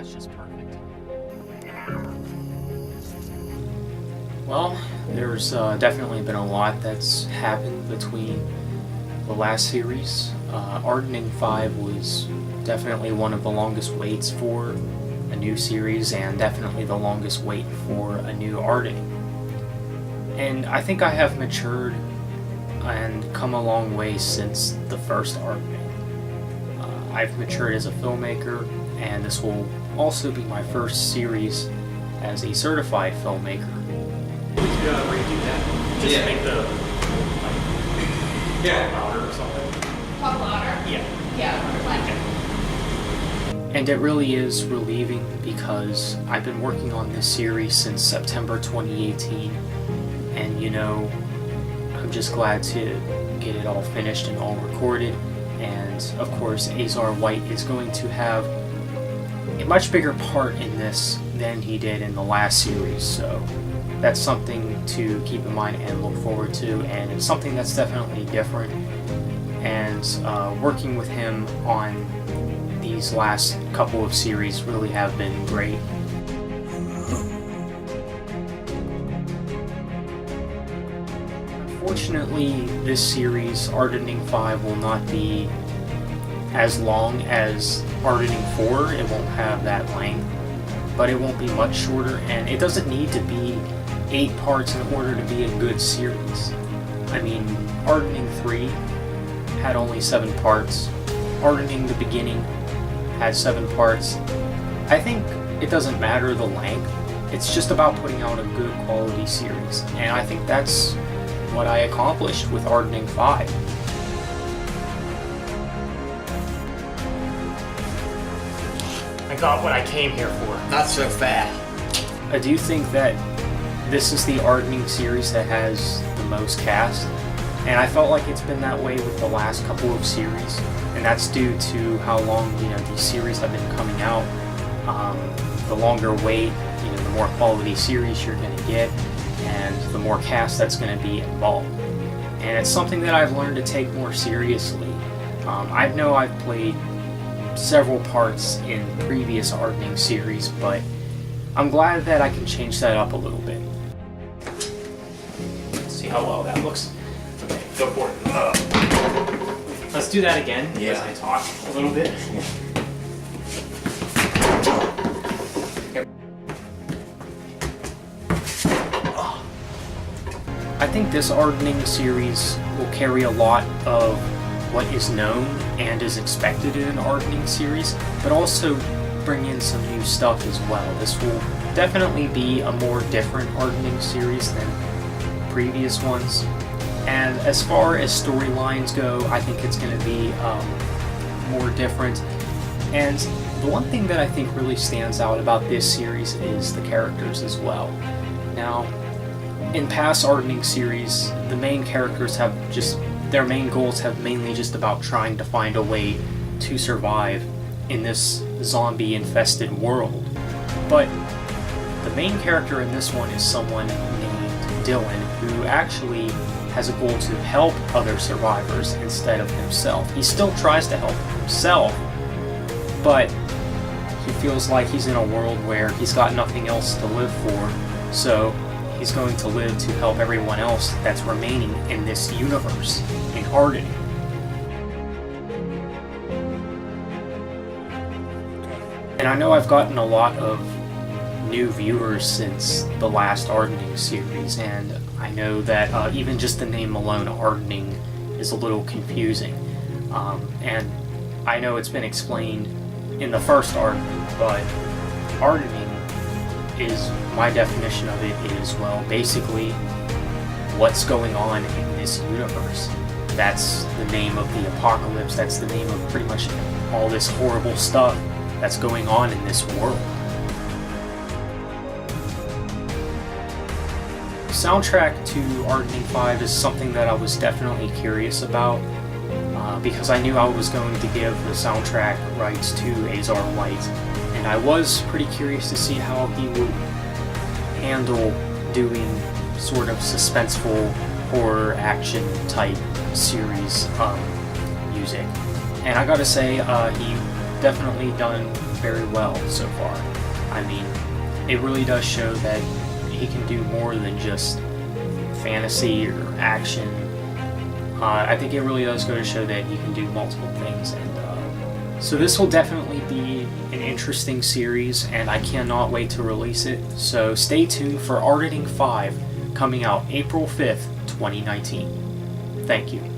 that's just perfect. Well, there's definitely been a lot that's happened between the last series. Ardening 5 was definitely one of the longest waits for a new series, and definitely the longest wait for a new Ardening. And I think I have matured and come a long way since the first Ardening. I've matured as a filmmaker, and this will also be my first series as a certified filmmaker. We could redo that. Just make the louder or something. Talk louder? Yeah, like. And it really is relieving because I've been working on this series since September 2018, and I'm just glad to get it all finished and all recorded. And of course, Azar White is going to have a much bigger part in this than he did in the last series, so that's something to keep in mind and look forward to, and it's something that's definitely different. And working with him on these last couple of series really have been great. Unfortunately, this series, Ardening 5, will not be as long as Ardening 4. It won't have that length, but it won't be much shorter, and it doesn't need to be 8 parts in order to be a good series. I mean, Ardening 3 had only 7 parts. Ardening the Beginning had 7 parts. I think it doesn't matter the length. It's just about putting out a good quality series, and I think that's what I accomplished with Ardening 5. I got what I came here for. Not so fast. I do think that this is the Ardening series that has the most cast, and I felt like it's been that way with the last couple of series, and that's due to how long these series have been coming out. The longer wait, the more quality series you're going to get, and the more cast that's going to be involved. And it's something that I've learned to take more seriously. I know I've played several parts in previous Ardening series, but I'm glad that I can change that up a little bit. Let's see how well that looks. Okay, go for it. Let's do that again as I talk a little bit. I think this Ardening series will carry a lot of what is known and is expected in an Ardening series, but also bring in some new stuff as well. This will definitely be a more different Ardening series than previous ones. And as far as storylines go, I think it's going to be more different. And the one thing that I think really stands out about this series is the characters as well. Now, in past Ardening series, the main characters have their main goals have mainly just about trying to find a way to survive in this zombie-infested world. But the main character in this one is someone named Dylan, who actually has a goal to help other survivors instead of himself. He still tries to help himself, but he feels like he's in a world where he's got nothing else to live for, so he's going to live to help everyone else that's remaining in this universe, in Ardening. And I know I've gotten a lot of new viewers since the last Ardening series, and I know that even just the name alone, Ardening, is a little confusing. And I know it's been explained in the first Ardening, but Ardening is, my definition of it is, well, basically what's going on in this universe. That's the name of the apocalypse, that's the name of pretty much all this horrible stuff that's going on in this world. Soundtrack to Ardening 5 is something that I was definitely curious about, because I knew I was going to give the soundtrack rights to Azar White, and I was pretty curious to see how he would handle doing sort of suspenseful horror action type series music. And I gotta say, he definitely done very well so far. I mean, it really does show that he can do more than just fantasy or action. I think it really does go to show that he can do multiple things, and so this will definitely be an interesting series, and I cannot wait to release it. So stay tuned for Arding 5 coming out April 5th, 2019. Thank you.